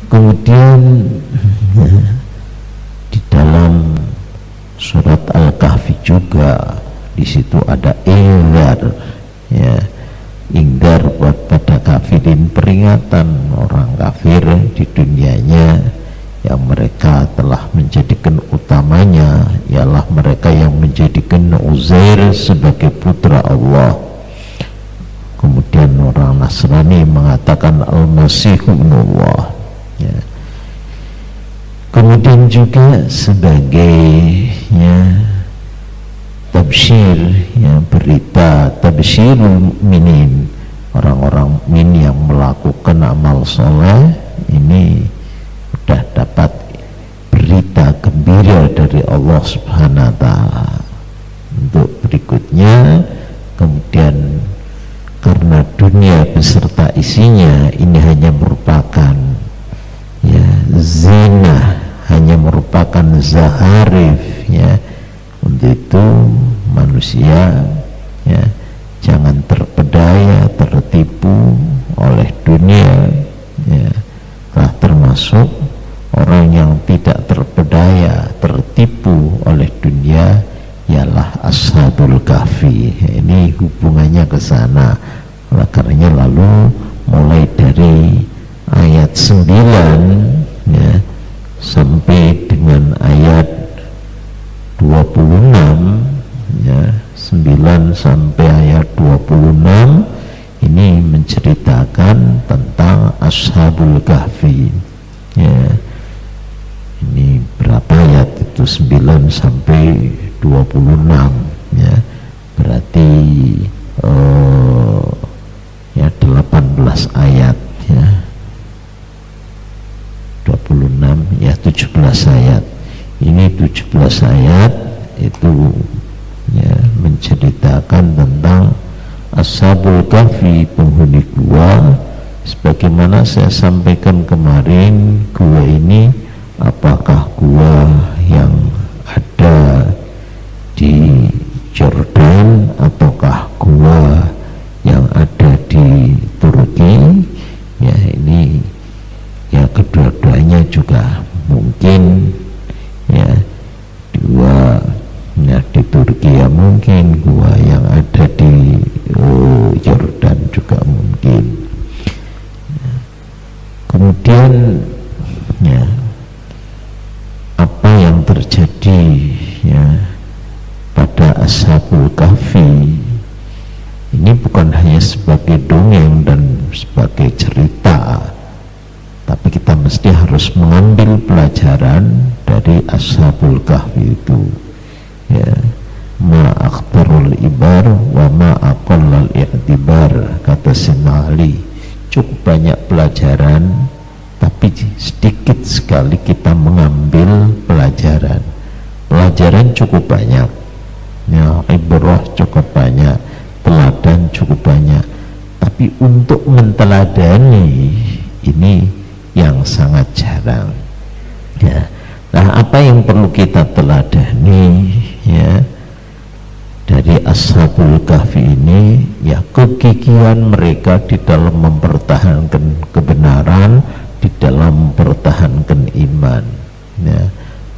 Kemudian di dalam surat Al-Kahfi juga di situ ada inggar, ya, inggar buat pada kafirin, peringatan orang kafir di dunianya yang mereka telah menjadikan utamanya ialah mereka yang menjadikan Uzair sebagai putra Allah. Kemudian orang Nasrani mengatakan Al-Masih ibnullah, ya. Kemudian juga sebagai, ya, tabsyir, ya, berita tabsyirul mukminin, orang-orang mukmin yang melakukan amal soleh ini sudah dapat berita gembira dari Allah Subhanahu wa Ta'ala. Untuk berikutnya, kemudian karena dunia beserta isinya ini hanya merupakan, ya, zina, hanya merupakan zaharif, ya, untuk itu manusia, ya, jangan terpedaya, tertipu oleh dunia, ya. Telah termasuk orang yang tidak terpedaya, tertipu oleh dunia ialah Ashabul Kahfi. Ini hubungannya ke sana. Oleh karenanya lalu mulai dari ayat 9, ya, sampai dengan ayat 26, ya, 9 sampai ayat 26 ini menceritakan tentang Ashabul Kahfi, ya. Ini berapa ayat itu? 9 sampai 26, ya, berarti ya 18 ayat, ya, 26, ya 17 ayat. Ini 17 ayat itu, ya, menceritakan tentang Ashabul Kahfi, penghuni gua. Sebagaimana saya sampaikan kemarin, gua ini apakah gua yang ada di Jordan ataukah gua yang ada di Turki, ya, ini, ya, kedua-duanya juga mungkin, ya, dua, ya, di Turki ya mungkin, gua yang ada di Jordan juga mungkin. Kemudian, ya, apa yang terjadi, ya, pada Ashabul Kahfi ini bukan hanya sebagai dongeng dan sebagai cerita, tapi kita mesti harus mengambil pelajaran dari Ashabul Kahfi itu, ya. Ma akhbarul ibar wa ma aqallal i'tibar, kata Sayyidina Ali. Cukup banyak pelajaran, tapi sedikit sekali kita mengambil pelajaran. Pelajaran cukup banyak, ya, ibrah cukup banyak, teladan cukup banyak, tapi untuk menteladani ini yang sangat jarang, ya. Nah, apa yang perlu kita teladani, ya, dari Ashabul Kahfi ini, ya, kegigihan mereka di dalam mempertahankan kebenaran, di dalam mempertahankan iman, ya.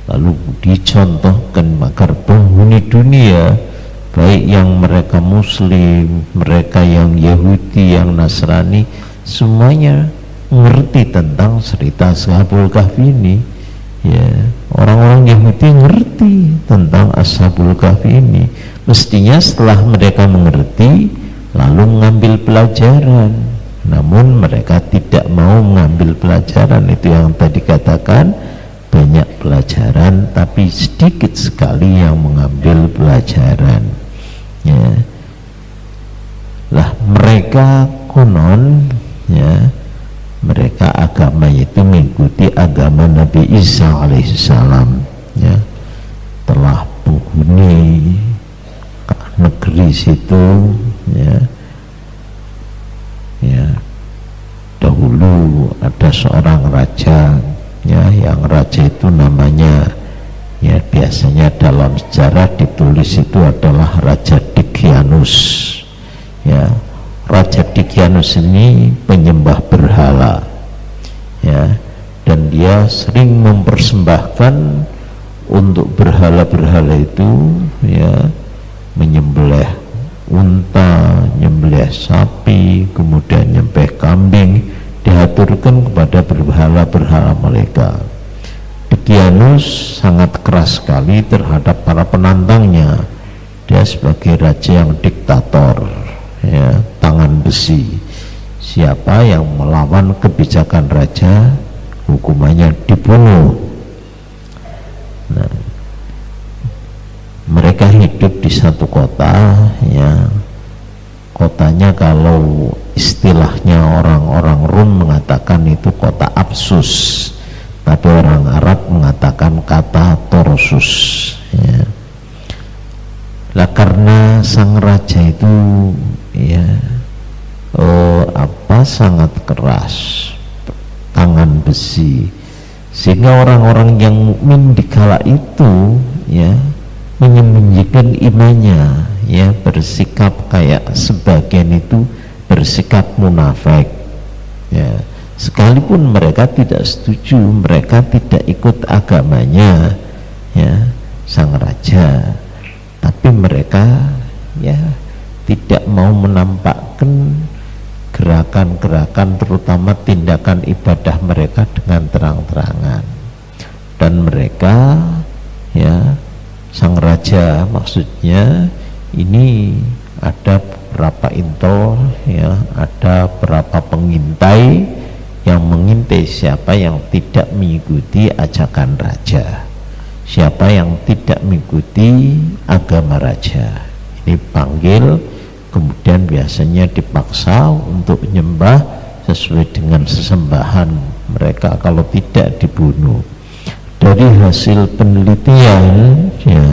Lalu dicontohkan agar penghuni dunia, baik yang mereka Muslim, mereka yang Yahudi, yang Nasrani, semuanya mengerti tentang cerita Ashabul Kahfi ini, ya. Orang-orang Yahudi ngerti tentang Ashabul Kahfi ini. Mestinya setelah mereka mengerti lalu mengambil pelajaran, namun mereka tidak mau mengambil pelajaran. Itu yang tadi katakan, banyak pelajaran tapi sedikit sekali yang mengambil pelajaran, ya. Lah mereka konon, ya, mereka agama itu mengikuti agama Nabi Isa alaihissalam, ya. Telah penghuni negeri situ, ya, ya, dahulu ada seorang raja, ya, yang raja itu namanya, ya, biasanya dalam sejarah ditulis itu adalah Raja Dicyanus, ya. Raja Dicyanus ini penyembah berhala, ya. dan dia sering mempersembahkan untuk berhala-berhala itu, ya, menyembelih unta, nyembelih sapi, kemudian nyembelih kambing, diaturkan kepada berhala-berhala mereka. Dqianus sangat keras sekali terhadap para penantangnya. Dia sebagai raja yang diktator, ya, tangan besi. Siapa yang melawan kebijakan raja, hukumannya dibunuh. Nah, mereka hidup di satu kota, ya. Kotanya kalau istilahnya orang-orang Rum mengatakan itu kota Apsus, tapi orang Arab mengatakan kata Torsus, ya. Lah karena sang raja itu, ya, sangat keras, tangan besi, sehingga orang-orang yang mukmin di kala itu, ya, menyembunyikan imannya, ya, bersikap kayak sebagian itu bersikap munafik, ya, sekalipun mereka tidak setuju, mereka tidak ikut agamanya, ya, sang raja, tapi mereka, ya, tidak mau menampakkan gerakan-gerakan, terutama tindakan ibadah mereka dengan terang-terangan. Dan mereka, ya, sang raja maksudnya ini ada beberapa intel, ya, ada beberapa pengintai yang mengintai siapa yang tidak mengikuti ajakan raja, siapa yang tidak mengikuti agama raja. Ini panggil, kemudian biasanya dipaksa untuk menyembah sesuai dengan sesembahan mereka, kalau tidak dibunuh. Dari hasil penelitian, ya,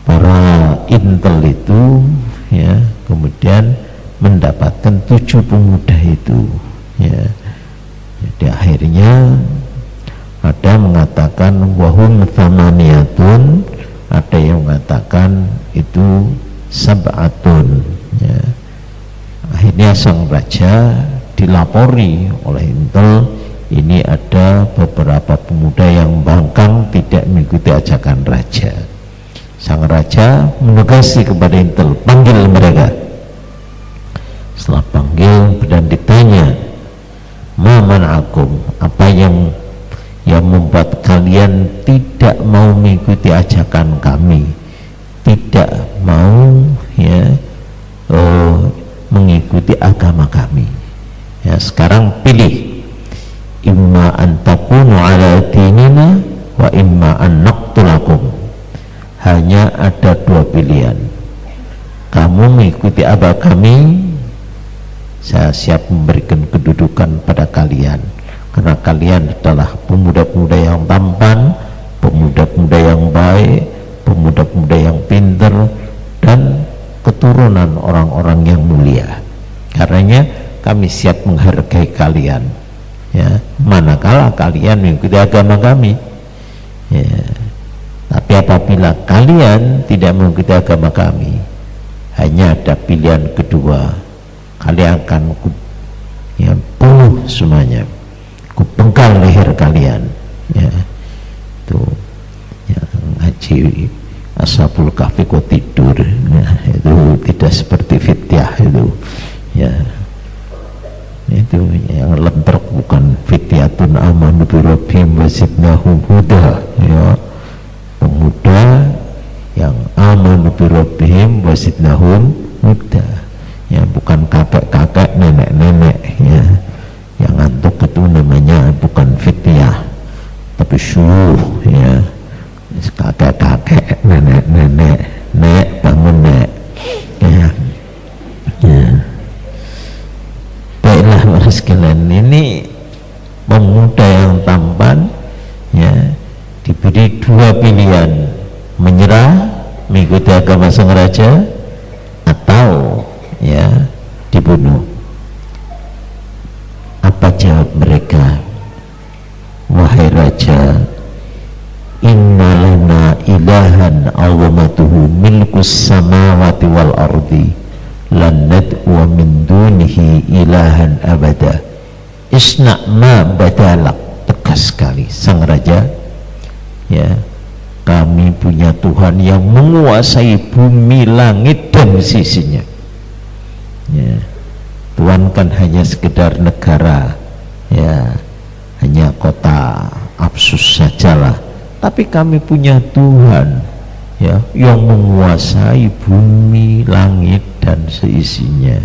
para intel itu, ya, kemudian mendapatkan 7 pemuda itu, ya. Jadi akhirnya ada mengatakan wahum thamaniyatun, ada yang mengatakan itu sab'atun, ya. Akhirnya sang raja dilapori oleh intel, ini ada beberapa pemuda yang bangkang tidak mengikuti ajakan raja. Sang raja menugasi kepada intel, panggil mereka. Setelah panggil dan ditanya, ma man'akum, apa yang membuat kalian tidak mau mengikuti ajakan kami, tidak mau, ya, mengikuti agama kami. Ya, sekarang pilih, imma an takunu ala dinina wa imma an naqtulakum. Hanya ada 2 pilihan, kamu mengikuti agama kami, saya siap memberikan kedudukan pada kalian, karena kalian adalah pemuda-pemuda yang tampan, pemuda-pemuda yang baik, pemuda-pemuda yang pintar, dan keturunan orang-orang yang mulia. Karenanya kami siap menghargai kalian, ya, manakala kalian mengikuti agama kami, ya. Tapi apabila kalian tidak mengikuti agama kami, hanya ada pilihan kedua, kalian akan bunuh semuanya, kupenggal leher kalian, ya. Itu, ya, ngaji Ashabul Kahfi kok tidur, ya, itu tidak seperti Fityah itu, ya. Itu yang lentrek bukan Fityatun amanu bi rabbihim wa zidnahum huda, ya, pemuda yang amanu bi rabbihim wa zidnahum huda, ya, bukan kakek-kakek, nenek-nenek, ya, yang ngantuk itu namanya bukan Fityah, tapi syuh, ya, kakek-kakek, nenek-nenek, nek bangun nek, ya, ya. Baiklah para sekalian, ini pemuda yang tampan, ya, diberi 2 pilihan, menyerah mengikuti agama sang raja atau, ya, dibunuh. Apa jawab mereka? Wahai raja, inna lana ilahan awamatuhu milkus samawati wal ardi lan nad'u min dunihi ilahan abada isna' ma badalak. tegas sekali sang raja, ya, kami punya Tuhan yang menguasai bumi, langit dan sisinya. Ya, Tuhan kan hanya sekedar negara, ya, hanya kota Apsus sajalah, tapi kami punya Tuhan, ya, yang menguasai bumi, langit dan seisinya.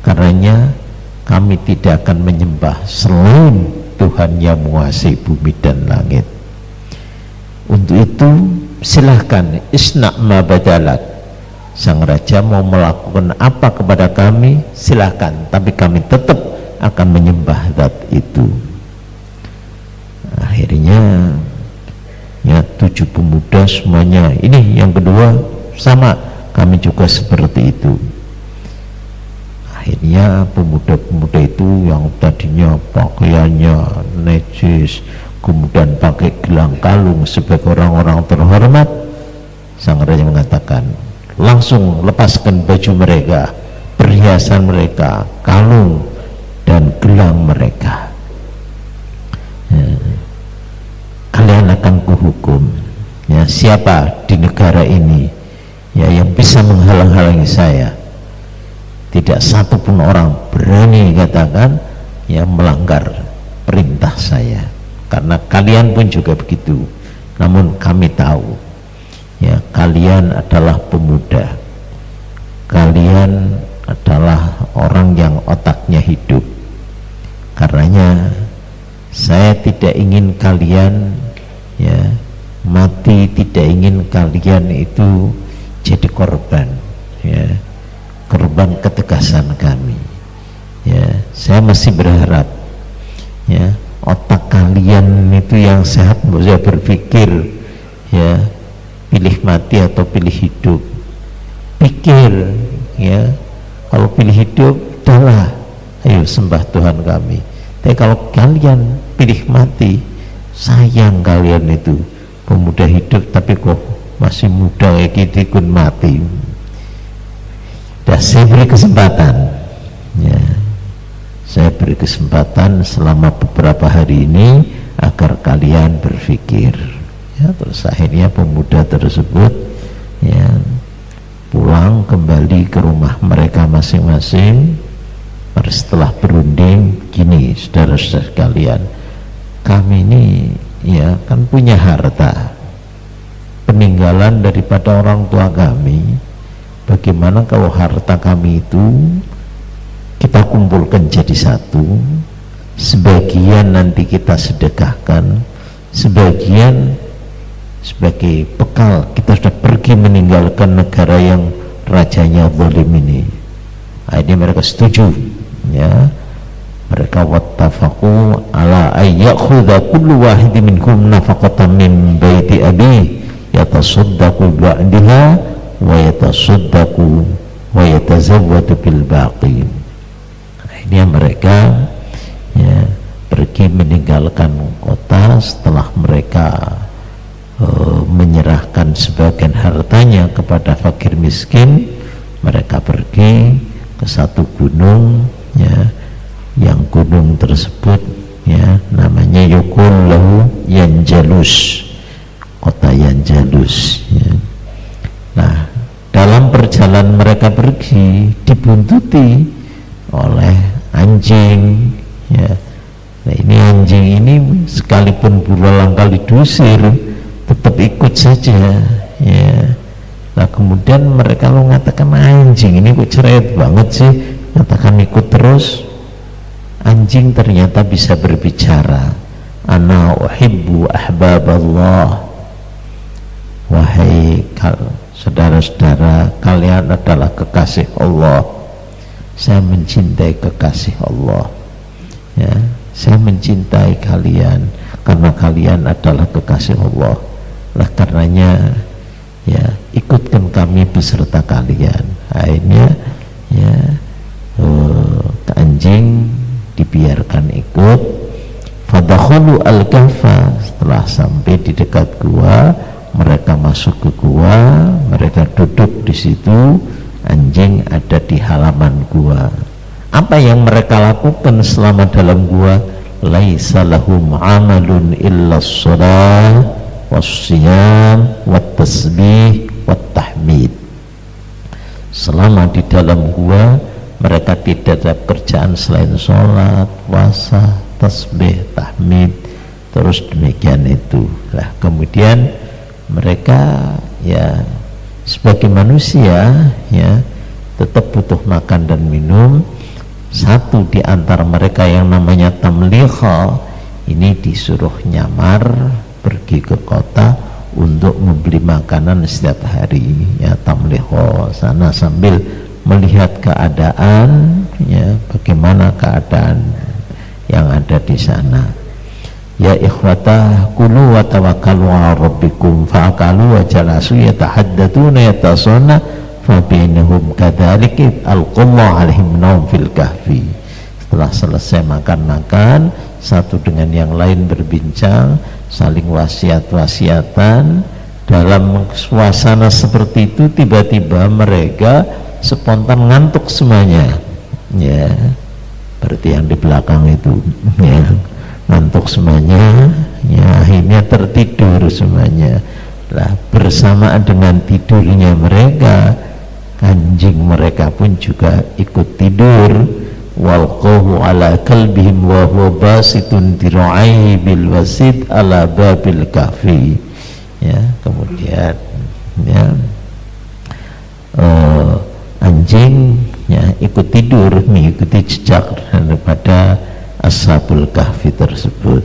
Karenanya kami tidak akan menyembah selain Tuhan yang menguasai bumi dan langit. Untuk itu silahkan isna' ma badalat. Sang raja mau melakukan apa kepada kami, silahkan, tapi kami tetap akan menyembah zat itu. Akhirnya ya 7 pemuda semuanya, ini yang kedua sama, kami juga seperti itu. Akhirnya pemuda-pemuda itu yang tadinya pakaiannya najis, kemudian pakai gelang kalung sebagai orang-orang terhormat, sang raja mengatakan, langsung lepaskan baju mereka, perhiasan mereka, kalung dan gelang mereka. Kalian akan kuhukum. Ya, siapa di negara ini, ya, yang bisa menghalang-halangi saya? Tidak satu pun orang berani katakan, ya, melanggar perintah saya, karena kalian pun juga begitu. Namun kami tahu, ya, kalian adalah pemuda, kalian adalah orang yang otaknya hidup. Karenanya saya tidak ingin kalian, ya, mati, tidak ingin kalian itu jadi korban, ya, korban ketegasan kami. Ya, saya masih berharap, ya, otak kalian itu yang sehat, nggak usah berpikir, ya, pilih mati atau pilih hidup. Pikir, ya, kalau pilih hidup, udahlah, ayo sembah Tuhan kami. Tapi kalau kalian pilih mati, sayang kalian itu pemuda hidup tapi kok masih muda kayak gitu ikut mati. Dan saya beri kesempatan, ya, saya beri kesempatan selama beberapa hari ini agar kalian berpikir. Ya, terus akhirnya pemuda tersebut, ya, pulang kembali ke rumah mereka masing-masing. Setelah berunding, gini saudara-saudara sekalian, kami ini, ya, kan punya harta peninggalan daripada orang tua kami. Bagaimana kalau harta kami itu kita kumpulkan jadi satu, sebagian nanti kita sedekahkan, sebagian sebagai bekal kita sudah pergi meninggalkan negara yang rajanya zalim ini. Akhirnya mereka setuju, ya, mereka wattafaqu ala ayyakhudha kullu wahidin minkum nafaqatan min baiti abi yatasaddaqu ba'daha wa yatasaddaqu wa yatazawwadu bil baqi. Akhirnya mereka, ya, pergi meninggalkan kota setelah mereka menyerahkan sebagian hartanya kepada fakir miskin. Mereka pergi ke satu gunung, ya, yang gunung tersebut, ya, namanya yuqullahu Yanjalus, kota Yanjalus, ya. Nah, dalam perjalanan mereka pergi dibuntuti oleh anjing, ya. Nah, ini anjing ini sekalipun berulang kali diusir tetap ikut saja, ya. Nah, kemudian mereka mengatakan, anjing ini kok cerewet banget sih, katakan ikut terus. Anjing ternyata bisa berbicara, ana uhibbu ahbaballah, wahai saudara-saudara, kalian adalah kekasih Allah, saya mencintai kekasih Allah, ya, saya mencintai kalian karena kalian adalah kekasih Allah. Lah karenanya, ya, ikutkan kami beserta kalian. Akhirnya, ya, anjing dibiarkan ikut. Fadakhulu al-kahfa, setelah sampai di dekat gua, mereka masuk ke gua, mereka duduk di situ, anjing ada di halaman gua. Apa yang mereka lakukan selama dalam gua? laisa lahum amalun illa shalah wassiyam wattasbih wattahmid. Selama di dalam gua mereka tidak ada kerjaan selain sholat, puasa, tasbih, tahmid, terus demikian itu. Lah kemudian mereka ya sebagai manusia ya tetap butuh makan dan minum. Satu di antara mereka yang namanya tamliha ini disuruh nyamar pergi ke kota untuk membeli makanan setiap hari ya, tamliha sana sambil melihat keadaan ya, bagaimana keadaan yang ada di sana. Ya ikhwata kulu wa tawakkalu ala rabbikum fa'akalu wa jalasu yatahaddatuna yatasona fa bainahum kadzalika alqallahu alaihim naum fil kahfi. Setelah selesai makan-makan, satu dengan yang lain berbincang, saling wasiat-wasiatan. Dalam suasana seperti itu tiba-tiba mereka spontan ngantuk semuanya ya, berarti yang di belakang itu ya, ngantuk semuanya ya, akhirnya tertidur semuanya. Lah bersamaan dengan tidurnya mereka, anjing mereka pun juga ikut tidur. Walqahu ala kalbihim wa huwa basitun dira'aihi bil wasid ala babil kahfi ya. Kemudian ya anjing ya ikut tidur mengikuti jejak daripada ashabul kahfi tersebut.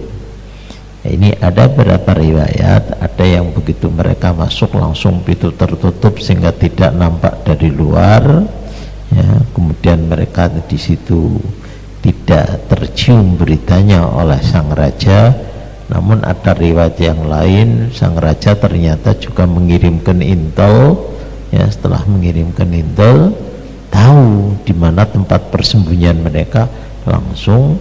Ini ada beberapa riwayat, ada yang begitu mereka masuk langsung pintu tertutup sehingga tidak nampak dari luar ya, kemudian mereka di situ tidak tercium beritanya oleh sang raja. Namun ada riwayat yang lain, sang raja ternyata juga mengirimkan intel ya, setelah mengirimkan intel tahu di mana tempat persembunyian mereka, langsung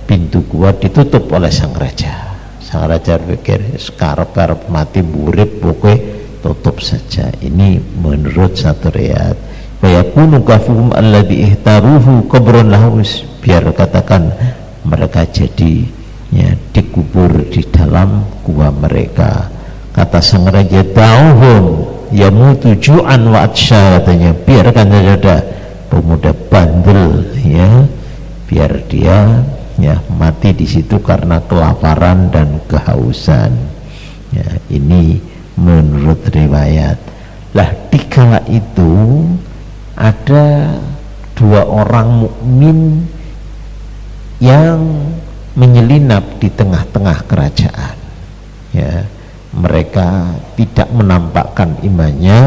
pintu gua ditutup oleh sang raja. Sang raja berpikir sekarang mati burip pokoknya tutup saja. Ini menurut satu riwayat. Wa yakunu kafuhum alladhi ihtaruhu qabrun lahus, biar katakan mereka jadi ya dikubur di dalam gua mereka. Kata sang raja, ta'uhum yamutu ju'an wa atsya, katanya biarkan ada pemuda bandel ya, biar dia ya mati di situ karena kelaparan dan kehausan ya. Ini menurut riwayat. Lah dikala itu ada dua orang mukmin yang menyelinap di tengah-tengah kerajaan ya. Mereka tidak menampakkan imannya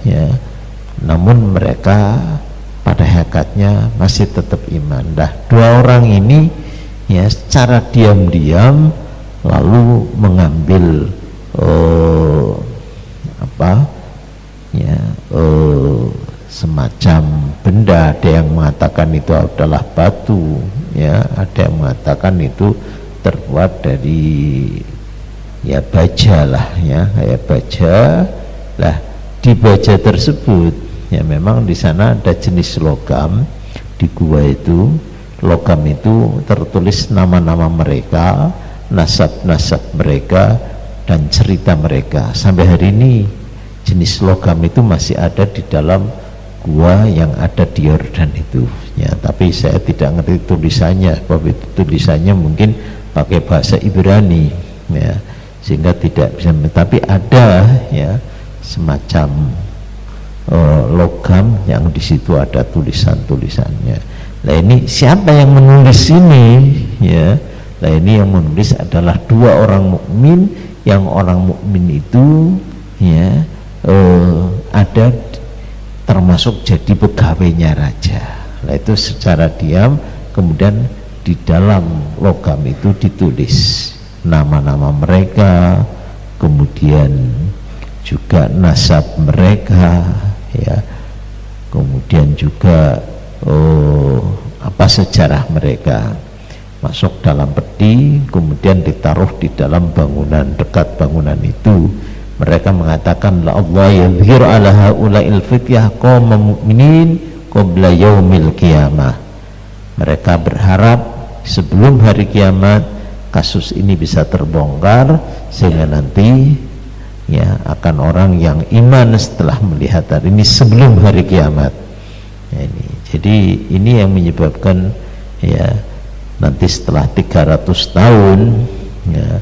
ya, namun mereka pada hakikatnya masih tetap iman. Dah dua orang ini ya secara diam-diam lalu mengambil semacam benda. Ada yang mengatakan itu adalah batu ya, ada yang mengatakan itu terbuat dari ya baja lah ya, kayak baja. Lah di baja tersebut ya memang di sana ada jenis logam. Di gua itu logam itu tertulis nama-nama mereka, nasab-nasab mereka dan cerita mereka. Sampai hari ini jenis logam itu masih ada di dalam gua yang ada di Yordan itu ya, tapi saya tidak ngerti tulisannya, sebab itu tulisannya mungkin pakai bahasa Ibrani ya, sehingga tidak bisa, tapi ada ya semacam logam yang di situ ada tulisan-tulisannya. Nah ini siapa yang menulis ini ya? Nah ini yang menulis adalah dua orang mukmin, yang orang mukmin itu ya ada termasuk jadi pegawainya raja. Nah itu secara diam kemudian di dalam logam itu ditulis nama-nama mereka, kemudian juga nasab mereka ya, kemudian juga apa sejarah mereka, masuk dalam peti kemudian ditaruh di dalam bangunan. Dekat bangunan itu mereka mengatakan la Allah yadhhir ala haula'il fityah qaumul mu'minin qabla yaumil qiyamah. Mereka berharap sebelum hari kiamat kasus ini bisa terbongkar, sehingga nanti ya akan orang yang iman setelah melihat hari ini sebelum hari kiamat. Ya, ini. Jadi ini yang menyebabkan ya nanti setelah 300 tahun ya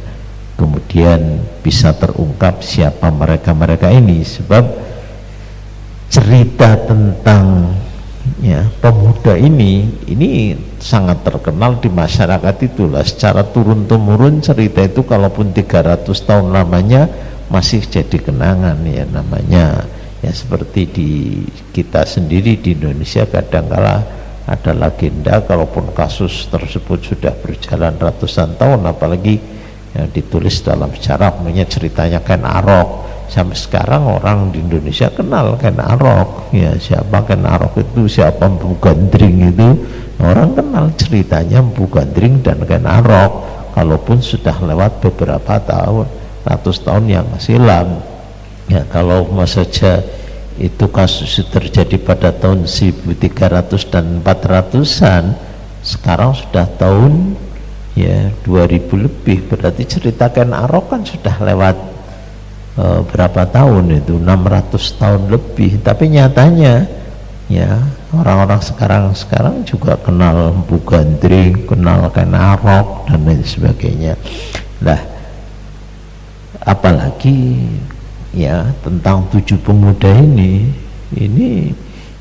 kemudian bisa terungkap siapa mereka ini, sebab cerita tentang ya pemuda ini sangat terkenal di masyarakat. Itulah secara turun temurun cerita itu, kalaupun 300 tahun lamanya masih jadi kenangan ya namanya. Ya seperti di kita sendiri di Indonesia kadangkala ada legenda, kalaupun kasus tersebut sudah berjalan ratusan tahun, apalagi yang ditulis dalam sejarah, namanya ceritanya Ken Arok. Sampai sekarang orang di Indonesia kenal Ken Arok. Ya siapa Ken Arok itu, siapa Mpu Gandring itu, orang kenal ceritanya Mpu Gandring dan Ken Arok, kalaupun sudah lewat beberapa tahun, ratus tahun yang silam. Ya kalau saja itu kasus terjadi pada tahun 1300 dan 400-an, sekarang sudah tahun ya 2000 lebih, berarti cerita Ken Arok kan sudah lewat berapa tahun itu, 600 tahun lebih. Tapi nyatanya ya orang-orang sekarang juga kenal Mpu Gandring, kenal Ken Arok dan lain sebagainya. Nah apalagi ya tentang 7 pemuda ini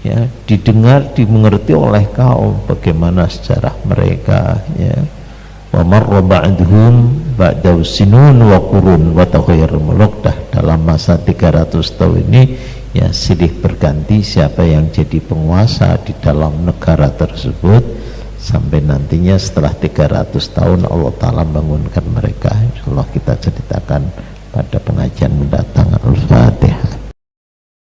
ya didengar, dimengerti oleh kaum, bagaimana sejarah mereka ya. Wa marra ba'dhum ba'da sinun wa qurun wa taghayyarul muluk. Dalam masa 300 tahun ini ya silih berganti siapa yang jadi penguasa di dalam negara tersebut, sampai nantinya setelah 300 tahun Allah Ta'ala bangunkan mereka. Insyaallah kita ceritakan pada pengajian mendatang.